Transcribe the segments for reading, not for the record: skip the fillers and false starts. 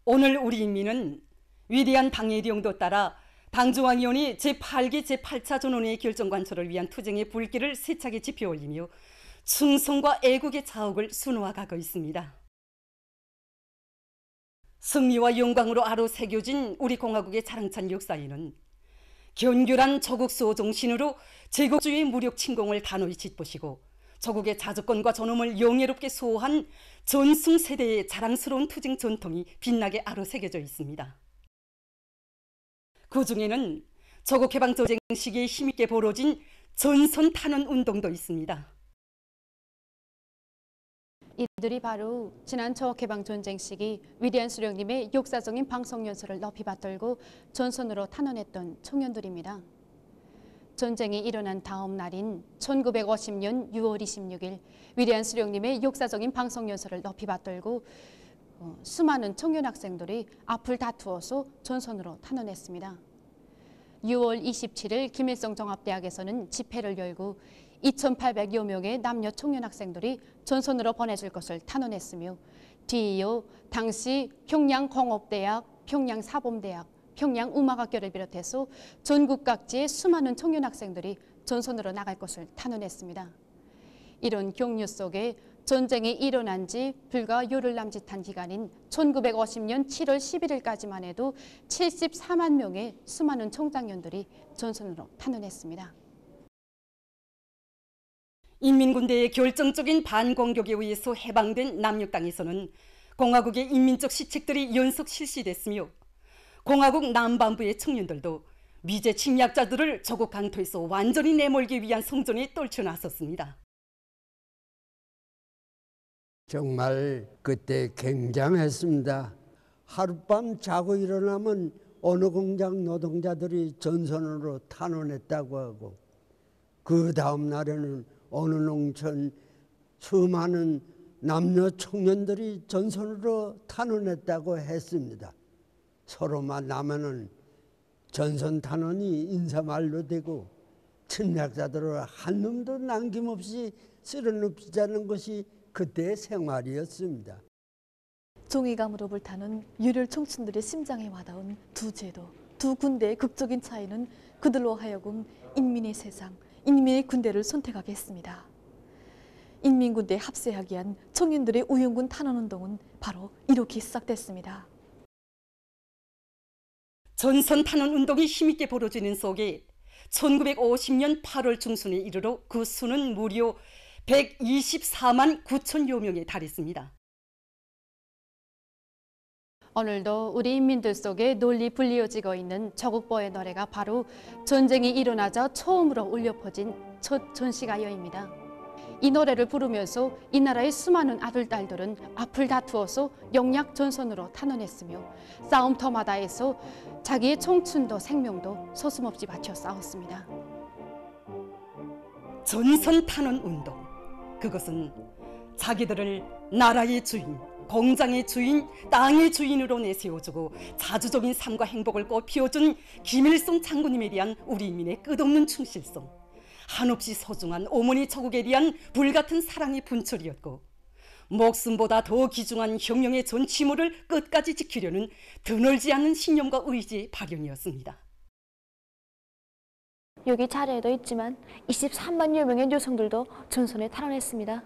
오늘 우리 인민은 위대한 당의 이령도 따라 당중앙위원회 제8기 제8차 전원회의 결정관철을 위한 투쟁의 불길을 세차게 지펴올리며 충성과 애국의 자옥을 수놓아가고 있습니다. 승리와 영광으로 아로새겨진 우리 공화국의 자랑찬 역사에는 견고한 조국 수호 정신으로 제국주의 무력 침공을 단호히 짓보시고 조국의 자주권과 존엄을 영예롭게 수호한 전승 세대의 자랑스러운 투쟁 전통이 빛나게 아로새겨져 있습니다. 그 중에는 조국 해방 전쟁 시기에 힘있게 벌어진 전선 탄원 운동도 있습니다. 이들이 바로 지난 조국 해방 전쟁 시기 위대한 수령님의 역사적인 방송 연설을 높이 받들고 전선으로 탄원했던 청년들입니다. 전쟁이 일어난 다음 날인 1950년 6월 26일 위대한 수령님의 역사적인 방송 연설을 높이 받들고 수많은 청년 학생들이 앞을 다투어서 전선으로 탄원했습니다. 6월 27일 김일성 종합대학에서는 집회를 열고 2,800여 명의 남녀 청년 학생들이 전선으로 보내줄 것을 탄원했으며 뒤이어 당시 평양공업대학, 평양사범대학, 평양음악학교를 비롯해서 전국 각지의 수많은 청년 학생들이 전선으로 나갈 것을 탄원했습니다. 이런 격려 속에 전쟁이 일어난 지 불과 열흘 남짓한 기간인 1950년 7월 11일까지만 해도 74만 명의 수많은 청장년들이 전선으로 탄원했습니다. 인민군대의 결정적인 반공격에 의해서 해방된 남녘 땅에서는 공화국의 인민적 시책들이 연속 실시됐으며 공화국 남반부의 청년들도 미제 침략자들을 조국 강토에서 완전히 내몰기 위한 성전에 떨쳐나섰습니다. 정말 그때 굉장했습니다. 하룻밤 자고 일어나면 어느 공장 노동자들이 전선으로 탄원했다고 하고 그 다음 날에는 어느 농촌 수많은 남녀 청년들이 전선으로 탄원했다고 했습니다. 서로 만나면은 전선 탄원이 인사말로 되고 침략자들을 한 놈도 남김없이 쓸어눕히자는 것이 그때의 생활이었습니다. 종이감으로 불타는 유혈 청춘들의 심장에 와닿은 두 제도, 두 군대의 극적인 차이는 그들로 하여금 인민의 세상, 인민의 군대를 선택하게 했습니다. 인민군대에 합세하기 위한 청년들의 우영군 탄원운동은 바로 이렇게 시작됐습니다. 전선 탄원 운동이 힘있게 벌어지는 속에 1950년 8월 중순에 이르러 그 수는 무려 124만 9천여 명에 달했습니다. 오늘도 우리 인민들 속에 널리 불리어지고 있는 조국보의 노래가 바로 전쟁이 일어나자 처음으로 울려 퍼진 첫 전시가요입니다. 이 노래를 부르면서 이 나라의 수많은 아들, 딸들은 앞을 다투어서 영약 전선으로 탄원했으며 싸움터마다에서 자기의 청춘도 생명도 서슴없이 바쳐 싸웠습니다. 전선 탄원 운동, 그것은 자기들을 나라의 주인, 공장의 주인, 땅의 주인으로 내세워주고 자주적인 삶과 행복을 꽃피워준 김일성 장군님에 대한 우리 인민의 끝없는 충실성, 한없이 소중한 어머니 조국에 대한 불같은 사랑의 분철이었고 목숨보다 더 귀중한 혁명의 전취물을 끝까지 지키려는 드늘지 않는 신념과 의지의 발현이었습니다. 여기 자료에도 있지만 23만여 명의 여성들도 전선에 탈환했습니다.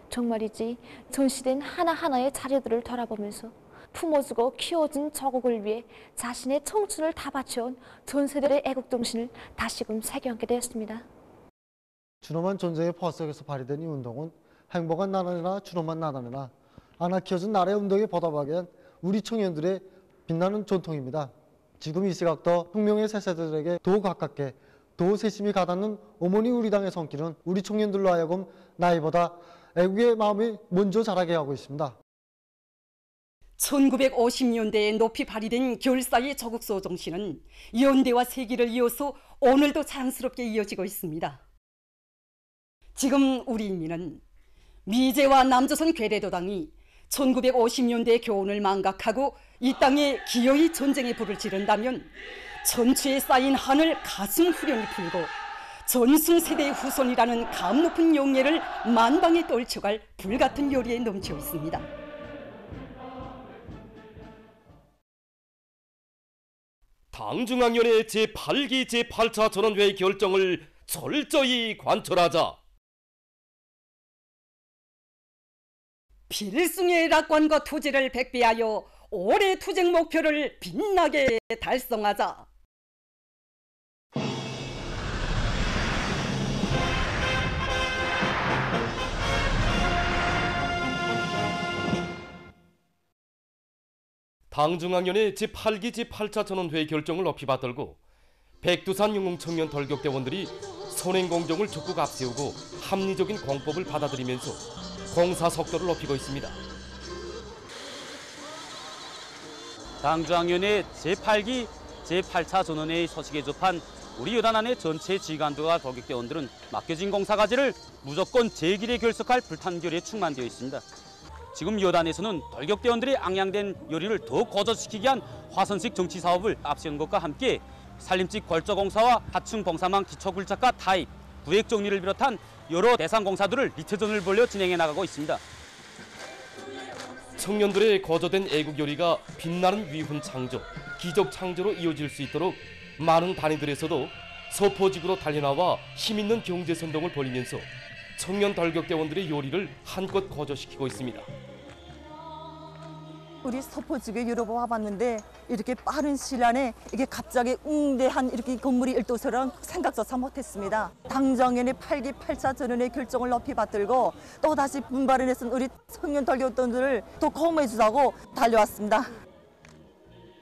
정말이지 전시된 하나하나의 자료들을 돌아보면서 품어주고 키워준 조국을 위해 자신의 청춘을 다 바쳐온 전 세대의 애국정신을 다시금 새겨안게 되었습니다. 준엄한 전쟁의 포화 속에서 발휘된 이 운동은 행복한 나라나 준엄한 나라나 하나 키워준 나라의 운동에 보답하기 위한 우리 청년들의 빛나는 전통입니다. 지금 이 시각도 혁명의 새 세대들에게 더욱 가깝게 더 세심히 가닿는 어머니 우리 당의 손길은 우리 청년들로 하여금 나이보다 애국의 마음이 먼저 자라게 하고 있습니다. 1950년대에 높이 발휘된 결사의 조국수호 정신은 연대와 세기를 이어서 오늘도 자랑스럽게 이어지고 있습니다. 지금 우리 인민은 미제와 남조선 괴뢰도당이 1950년대의 교훈을 망각하고 이 땅에 기어이 전쟁의 불을 지른다면 전추에 쌓인 한을 가슴 후련히 풀고 전승세대의 후손이라는 감 높은 영예를 만방에 떨쳐갈 불같은 열의에 넘쳐 있습니다. 당중앙위원회 제8기 제8차 전원회의 결정을 철저히 관철하자. 필승의 낙관과 투지를 백비하여 올해 투쟁 목표를 빛나게 달성하자. 당중앙위원회 제8기 제8차 전원회의 결정을 높이 받들고 백두산 영웅청년 돌격대원들이 선행공정을 적극 앞세우고 합리적인 공법을 받아들이면서 공사 속도를 높이고 있습니다. 당중앙위원회 제8기 제8차 전원회의 소식에 접한 우리 여단안의 전체 지휘관들과 돌격대원들은 맡겨진 공사 과제를 무조건 제길에 결석할 불탄결에 충만되어 있습니다. 지금 여단에서는 돌격대원들의 앙양된 열의를 더 고조시키기 위한 화선식 정치 사업을 앞세운 것과 함께 산림직 골조공사와 하층 봉사망 기초굴착과 타입, 구획 정리를 비롯한 여러 대상 공사들을 리트전을 벌려 진행해 나가고 있습니다. 청년들의 고조된 애국 열의가 빛나는 위훈 창조, 기적 창조로 이어질 수 있도록 많은 단위들에서도 서포직으로 달려나와 힘있는 경제 선동을 벌이면서 청년 돌격대원들의 요리를 한껏 고조시키고 있습니다. 우리 서포지구에 여러 번 와봤는데 이렇게 빠른 시일 안에 이게 갑자기 웅대한 이렇게 건물이 일도서랑 생각조차 못했습니다. 당정위원회 8기 8차 전원의 결정을 높이 받들고 또다시 분발을 해서 우리 청년 돌격대원들을 더 고마해 주자고 달려왔습니다.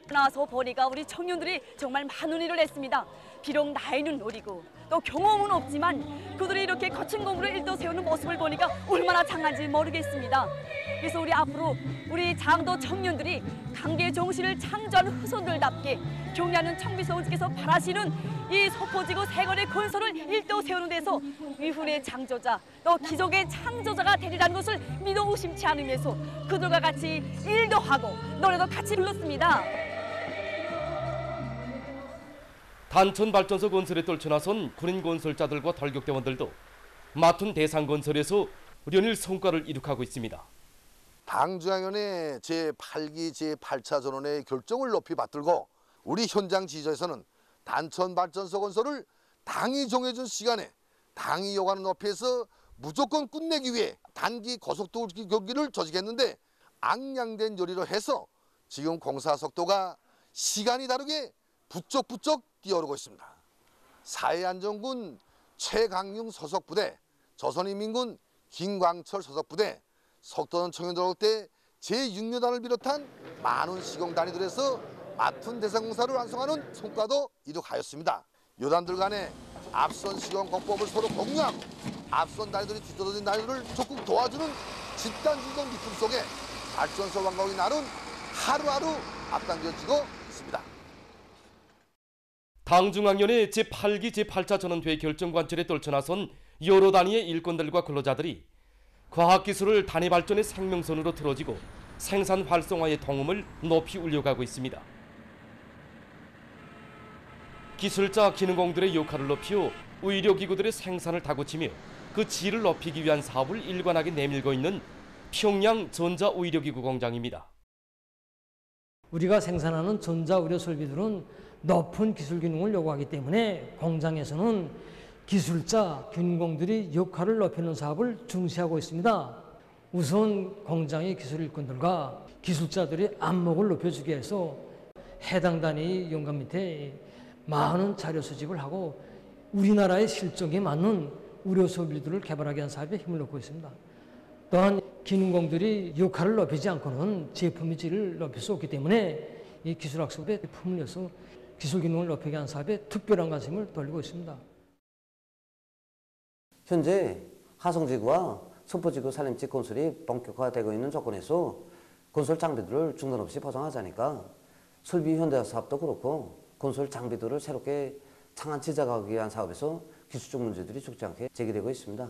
나서 보니까 우리 청년들이 정말 많은 일을 했습니다. 비록 나이는 어리고 또 경험은 없지만 그들이 이렇게 거친 공부를 일도 세우는 모습을 보니까 얼마나 장한지 모르겠습니다. 그래서 우리 앞으로 우리 장도 청년들이 강계 정신을 창조하는 후손들답게 경리하는 청비서우께서 바라시는 이 서포지구 세건의 건설을 일도 세우는 데서 위훈의 창조자 또 기적의 창조자가 되리라는 것을 믿어 의심치 않으면서 그들과 같이 일도 하고 노래도 같이 불렀습니다. 단천발전소 건설에 떨쳐나선 군인 건설자들과 돌격대원들도 맡은 대상 건설에서 연일 성과를 이룩하고 있습니다. 당중앙위원회 제8기 제8차 전원의 결정을 높이 받들고 우리 현장 지휘소에서는 단천발전소 건설을 당이 정해준 시간에 당이 요구하는 높이에서 무조건 끝내기 위해 단기 고속도로 경기를 조직했는데 앙양된 열의로 해서 지금 공사 속도가 시간이 다르게 부쩍부쩍 뛰어오르고 있습니다. 사해안전군 최강용 소속부대, 조선인민군 김광철 소속부대, 석도전 청년돌격대 제6여단을 비롯한 많은 시공단위들에서 맡은 대상공사를 완성하는 성과도 이룩하였습니다. 여단들 간에 앞선 시공공법을 서로 공유하고 앞선 단위들이 뒤떨어진 단위들을 적극 도와주는 집단지성 리듬 속에 발전소 완공의 날은 하루하루 앞당겨지고 있습니다. 당중앙위원회 제8기 제8차 전원회의 결정 관철에 떨쳐나선 여러 단위의 일꾼들과 근로자들이 과학기술을 단위 발전의 생명선으로 틀어지고 생산 활성화의 동음을 높이 울려가고 있습니다. 기술자 기능공들의 역할을 높여 의료기구들의 생산을 다구치며 그 질을 높이기 위한 사업을 일관하게 내밀고 있는 평양 전자의료기구 공장입니다. 우리가 생산하는 전자의료 설비들은 높은 기술 기능을 요구하기 때문에 공장에서는 기술자, 균공들이 역할을 높이는 사업을 중시하고 있습니다. 우선 공장의 기술 일꾼들과 기술자들의 안목을 높여주기 위해서 해당 단위 연간 밑에 많은 자료 수집을 하고 우리나라의 실적에 맞는 의료 설비들을 개발하기 위한 사업에 힘을 넣고 있습니다. 또한 기능공들이 역할을 높이지 않고는 제품의 질을 높일 수 없기 때문에 이 기술학습에 품을 내서 기술 기능을 높이기 위한 사업에 특별한 관심을 돌리고 있습니다. 현재 하성지구와 서포지구 산림직 건설이 본격화되고 있는 조건에서 건설 장비들을 중단 없이 보장하자니까 설비 현대화 사업도 그렇고 건설 장비들을 새롭게 창안 제작하기 위한 사업에서 기술적 문제들이 적지 않게 제기되고 있습니다.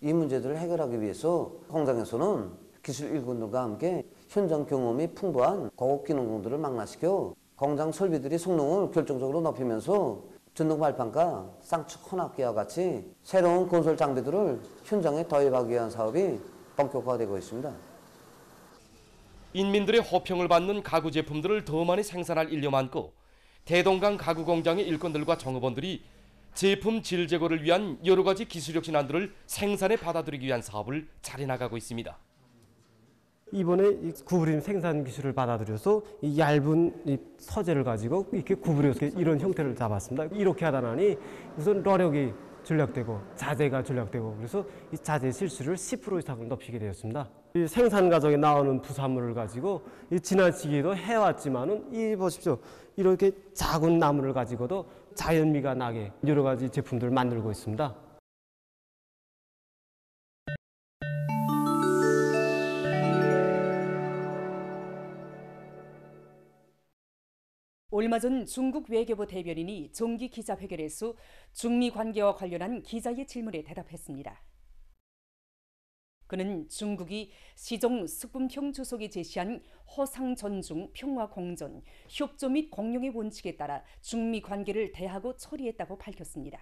이 문제들을 해결하기 위해서 공장에서는 기술 일꾼들과 함께 현장 경험이 풍부한 고급 기능공들을 망라시켜 공장 설비들이 성능을 결정적으로 높이면서 전동 발판과 쌍축 혼합기와 같이 새로운 건설 장비들을 현장에 도입하기 위한 사업이 본격화되고 있습니다. 인민들의 호평을 받는 가구 제품들을 더 많이 생산할 일념 안고 대동강 가구 공장의 일꾼들과 정업원들이 제품 질 제거를 위한 여러 가지 기술력 진안들을 생산에 받아들이기 위한 사업을 잘해나가고 있습니다. 이번에 구부림 생산 기술을 받아들여서 이 얇은 이 서재를 가지고 이렇게 구부려서 이런 형태를 잡았습니다. 이렇게 하다 나니 우선 러력이 절약되고 자재가 절약되고 그래서 이 자재 실수를 10% 이상을 높이게 되었습니다. 이 생산 과정에 나오는 부산물을 가지고 이 지난 시기에도 해왔지만은 이 보십시오. 이렇게 작은 나무를 가지고도 자연미가 나게 여러 가지 제품들을 만들고 있습니다. 얼마 전 중국 외교부 대변인이 정기 기자회견에서 중미 관계와 관련한 기자의 질문에 대답했습니다. 그는 중국이 시종 스푼평 주석이 제시한 허상 존중, 평화 공존, 협조 및 공용의 원칙에 따라 중미 관계를 대하고 처리했다고 밝혔습니다.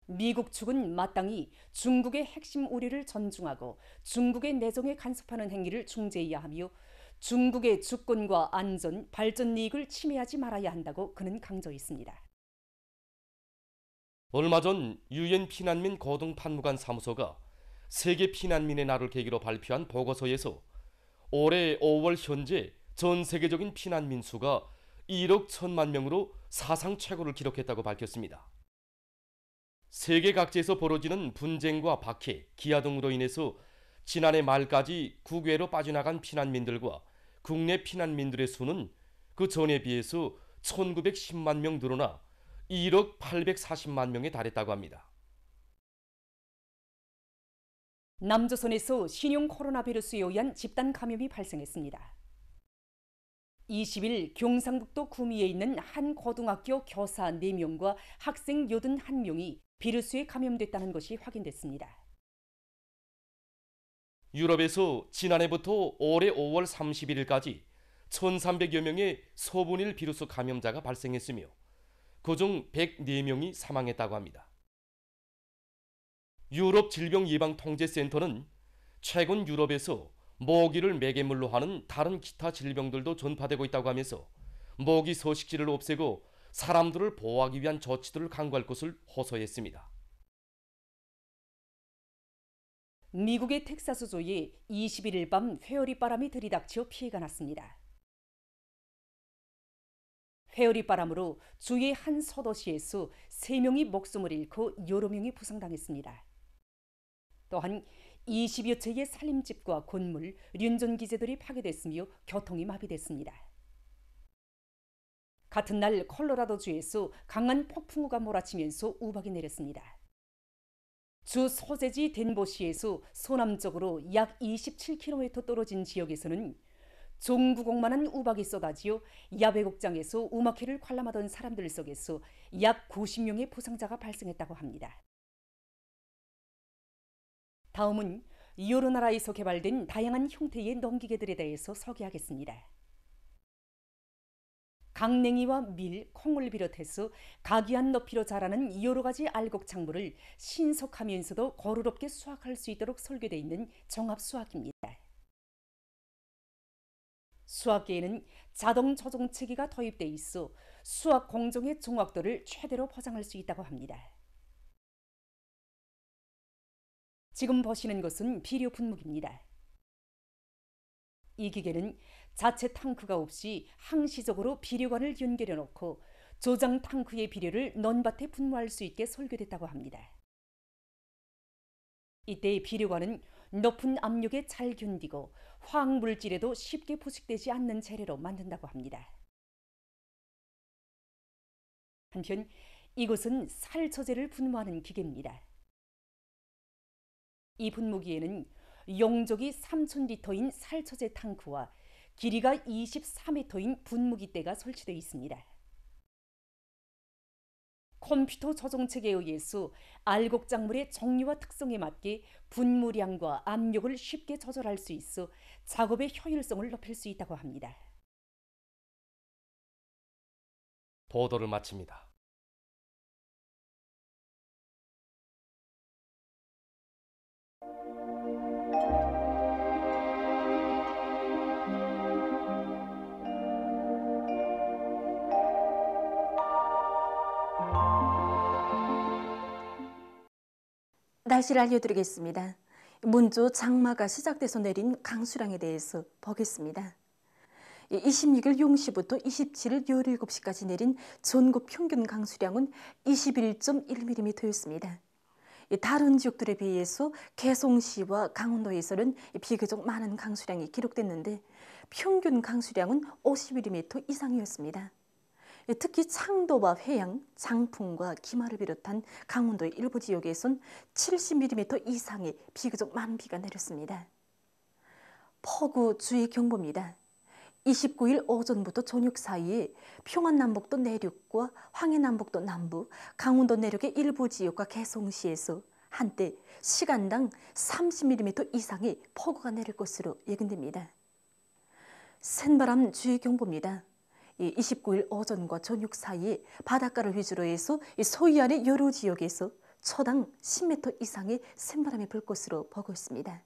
미국 측은 마땅히 중국의 핵심 우려를 존중하고 중국의 내정에 간섭하는 행위를 중재해야 하며 중국의 주권과 안전, 발전 이익을 침해하지 말아야 한다고 그는 강조했습니다. 얼마 전 유엔 피난민 고등판무관 사무소가 세계 피난민의 날을 계기로 발표한 보고서에서 올해 5월 현재 전 세계적인 피난민 수가 1억 1천만 명으로 사상 최고를 기록했다고 밝혔습니다. 세계 각지에서 벌어지는 분쟁과 박해, 기아 등으로 인해서 지난해 말까지 국외로 빠져나간 피난민들과 국내 피난민들의 수는 그 전에 비해서 1910만 명 늘어나 1억 840만 명에 달했다고 합니다. 남조선에서 신형 코로나 바이러스에 의한 집단 감염이 발생했습니다. 20일 경상북도 구미에 있는 한 고등학교 교사 4명과 학생 81명이 바이러스에 감염됐다는 것이 확인됐습니다. 유럽에서 지난해부터 올해 5월 31일까지 1,300여 명의 소분일 비루스 감염자가 발생했으며 그중 104명이 사망했다고 합니다. 유럽 질병예방통제센터는 최근 유럽에서 모기를 매개물로 하는 다른 기타 질병들도 전파되고 있다고 하면서 모기 서식지를 없애고 사람들을 보호하기 위한 조치들을 강구할 것을 호소했습니다. 미국의 텍사스주에 21일 밤 회오리 바람이 들이닥쳐 피해가 났습니다. 회오리 바람으로 주의 한 소도시에서 3명이 목숨을 잃고 여러 명이 부상당했습니다. 또한 20여 채의 살림집과 건물, 륜전기지들이 파괴됐으며 교통이 마비됐습니다. 같은 날 콜로라도주에서 강한 폭풍우가 몰아치면서 우박이 내렸습니다. 주 소재지 덴버시에서 서남쪽으로 약 27km 떨어진 지역에서는 종구공만한 우박이 쏟아지어 야외극장에서 음악회를 관람하던 사람들 속에서 약 90명의 부상자가 발생했다고 합니다. 다음은 여러 나라에서 개발된 다양한 형태의 농기계들에 대해서 소개하겠습니다. 강냉이와 밀, 콩을 비롯해서 가귀한 높이로 자라는 여러 가지 알곡작물을 신속하면서도 고루롭게 수확할 수 있도록 설계되어 있는 종합수확기입니다. 수확기에는 자동 조종체계가 도입되어 있어 수확 공정의 정확도를 최대로 보장할 수 있다고 합니다. 지금 보시는 것은 비료 분무기입니다. 이 기계는 자체 탕크가 없이 항시적으로 비료관을 연결해 놓고 조장 탕크의 비료를 논밭에 분무할 수 있게 설계됐다고 합니다. 이때 비료관은 높은 압력에 잘 견디고 화학물질에도 쉽게 부식되지 않는 재료로 만든다고 합니다. 한편 이것은 살처제를 분무하는 기계입니다. 이 분무기에는 용적이 3,000리터인 살처제 탕크와 길이가 23m인 분무기대가 설치되어 있습니다. 컴퓨터 조종체계에 의해서 알곡작물의 종류와 특성에 맞게 분무량과 압력을 쉽게 조절할 수 있어 작업의 효율성을 높일 수 있다고 합니다. 보도를 마칩니다. 날씨를 알려드리겠습니다. 문조 장마가 시작돼서 내린 강수량에 대해서 보겠습니다. 26일 용시부터 27일 17시까지 내린 전국 평균 강수량은 21.1mm였습니다. 다른 지역들에 비해서 개성시와 강원도에서는 비교적 많은 강수량이 기록됐는데 평균 강수량은 50mm 이상이었습니다. 특히 창도와 회양, 장풍과 기마를 비롯한 강원도의 일부 지역에선 70mm 이상의 비교적 많은 비가 내렸습니다. 폭우 주의 경보입니다. 29일 오전부터 저녁 사이에 평안남북도 내륙과 황해남북도 남부, 강원도 내륙의 일부 지역과 개성시에서 한때 시간당 30mm 이상의 폭우가 내릴 것으로 예견됩니다. 센바람 주의 경보입니다. 29일 오전과 저녁 사이에 바닷가를 위주로 해서 서해안의 여러 지역에서 초당 10m 이상의 센바람이 불 것으로 보고 있습니다.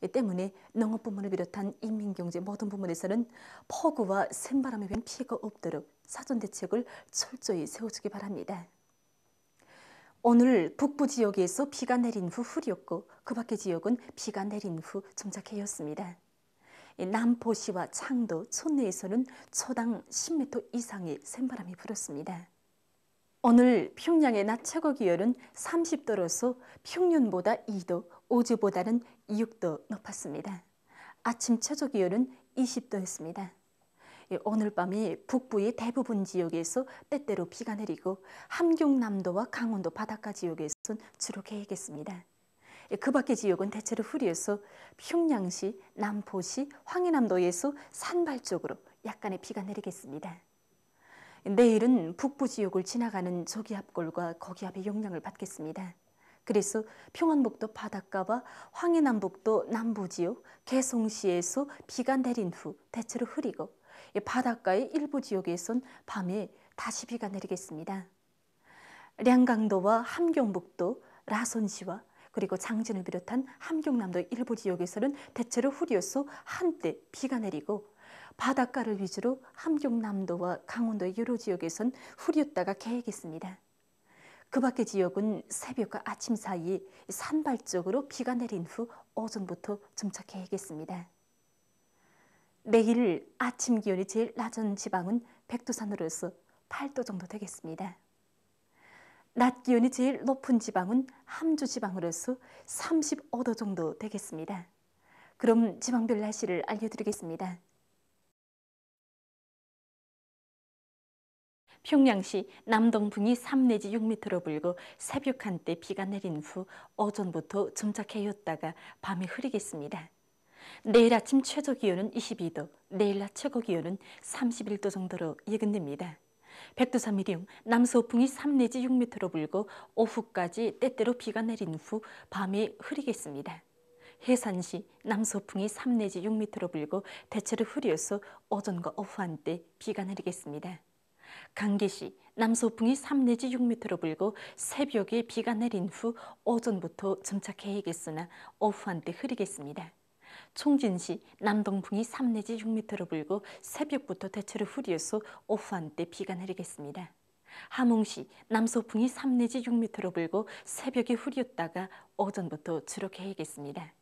이 때문에 농업 부문을 비롯한 인민경제 모든 부문에서는 폭우와 센바람에 의한 피해가 없도록 사전 대책을 철저히 세워주기 바랍니다. 오늘 북부 지역에서 비가 내린 후 흐렸고 그 밖의 지역은 비가 내린 후 점착해였습니다. 남포시와 창도, 촌내에서는 초당 10m 이상의 센바람이 불었습니다. 오늘 평양의 낮 최고 기온은 30도로서 평년보다 2도, 어제보다는 6도 높았습니다. 아침 최저 기온은 20도였습니다. 오늘 밤에 북부의 대부분 지역에서 때때로 비가 내리고 함경남도와 강원도 바닷가 지역에서는 주로 개겠습니다. 그 밖의 지역은 대체로 흐려서 평양시, 남포시, 황해남도에서 산발 쪽으로 약간의 비가 내리겠습니다. 내일은 북부 지역을 지나가는 저기압골과 거기압의 영향을 받겠습니다. 그래서 평안북도 바닷가와 황해남북도 남부지역, 개성시에서 비가 내린 후 대체로 흐리고 바닷가의 일부 지역에선 밤에 다시 비가 내리겠습니다. 량강도와 함경북도, 라선시와 그리고 장진을 비롯한 함경남도 일부 지역에서는 대체로 흐려서 한때 비가 내리고 바닷가를 위주로 함경남도와 강원도의 여러 지역에선 흐렸다가 개겠습니다. 그 밖의 지역은 새벽과 아침 사이에 산발적으로 비가 내린 후 오전부터 점차 개겠습니다. 내일 아침 기온이 제일 낮은 지방은 백두산으로서 8도 정도 되겠습니다. 낮 기온이 제일 높은 지방은 함주 지방으로서 35도 정도 되겠습니다. 그럼 지방별 날씨를 알려드리겠습니다. 평양시 남동풍이 3 내지 6m로 불고 새벽 한때 비가 내린 후 오전부터 점착해였다가 밤에 흐리겠습니다. 내일 아침 최저 기온은 22도, 내일 낮 최고 기온은 31도 정도로 예견됩니다. 백두산 미령 남서풍이 3 내지 6m로 불고 오후까지 때때로 비가 내린 후 밤에 흐리겠습니다. 해산시 남서풍이 3 내지 6m로 불고 대체로 흐려서 오전과 오후 한때 비가 내리겠습니다. 강계시 남서풍이 3 내지 6m로 불고 새벽에 비가 내린 후 오전부터 점착해야겠으나 오후 한때 흐리겠습니다. 총진시 남동풍이 3 내지 6m로 불고 새벽부터 대체로 흐려서 오후 한때 비가 내리겠습니다. 함흥시 남서풍이 3 내지 6m로 불고 새벽에 흐렸다가 오전부터 주로 개겠습니다.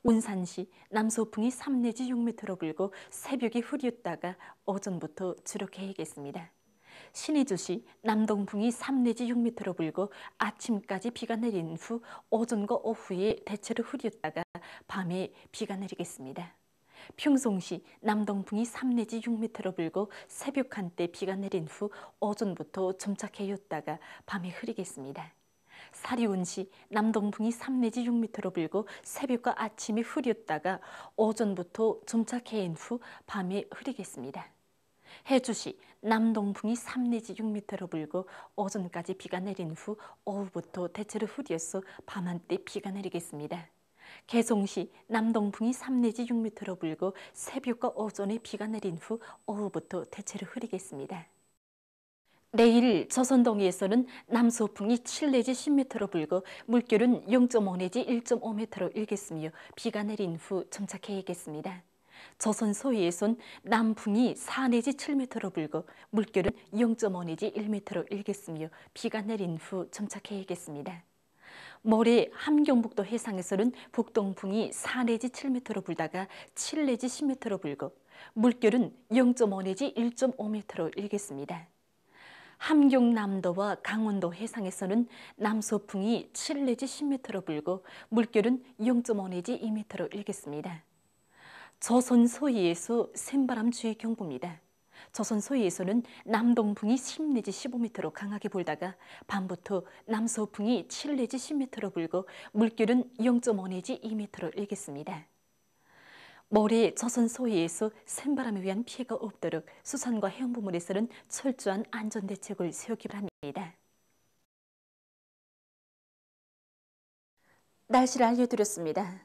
운산시 남서풍이 3 내지 6m로 불고 새벽에 흐렸다가 오전부터 주로 개겠습니다. 신의주시 남동풍이 3 내지 6m로 불고 아침까지 비가 내린 후 오전과 오후에 대체로 흐렸다가 밤에 비가 내리겠습니다. 평송시 남동풍이 3 내지 6m로 불고 새벽 한때 비가 내린 후 오전부터 점착해였다가 밤에 흐리겠습니다. 사리온시 남동풍이 3 내지 6m로 불고 새벽과 아침에 흐렸다가 오전부터 점착해인 후 밤에 흐리겠습니다. 해주시 남동풍이 3 내지 6m로 불고 오전까지 비가 내린 후 오후부터 대체로 흐려서 밤 한때 비가 내리겠습니다. 개성시 남동풍이 3 내지 6m로 불고 새벽과 오전에 비가 내린 후 오후부터 대체로 흐리겠습니다. 내일 조선동해에서는 남서풍이 7 내지 10m로 불고 물결은 0.5 내지 1.5m로 일겠으며 비가 내린 후 점착해야겠습니다. 조선 서해에선 남풍이 4 내지 7m로 불고 물결은 0.5 내지 1m로 일겠으며 비가 내린 후 점착해야겠습니다. 모레 함경북도 해상에서는 북동풍이 4 내지 7m로 불다가 7 내지 10m로 불고 물결은 0.5 내지 1.5m로 일겠습니다. 함경남도와 강원도 해상에서는 남서풍이 7 내지 10m로 불고 물결은 0.5 내지 2m로 일겠습니다. 조선 서해에서 샘바람 주의 경보입니다. 조선 서해에서는 남동풍이 10 내지 15m로 강하게 불다가 밤부터 남서풍이 7 내지 10m로 불고 물결은 0.5 내지 2m로 일겠습니다. 모레 조선 서해에서 샘바람에 의한 피해가 없도록 수산과 해양부문에서는 철저한 안전대책을 세우기 바랍니다. 날씨를 알려드렸습니다.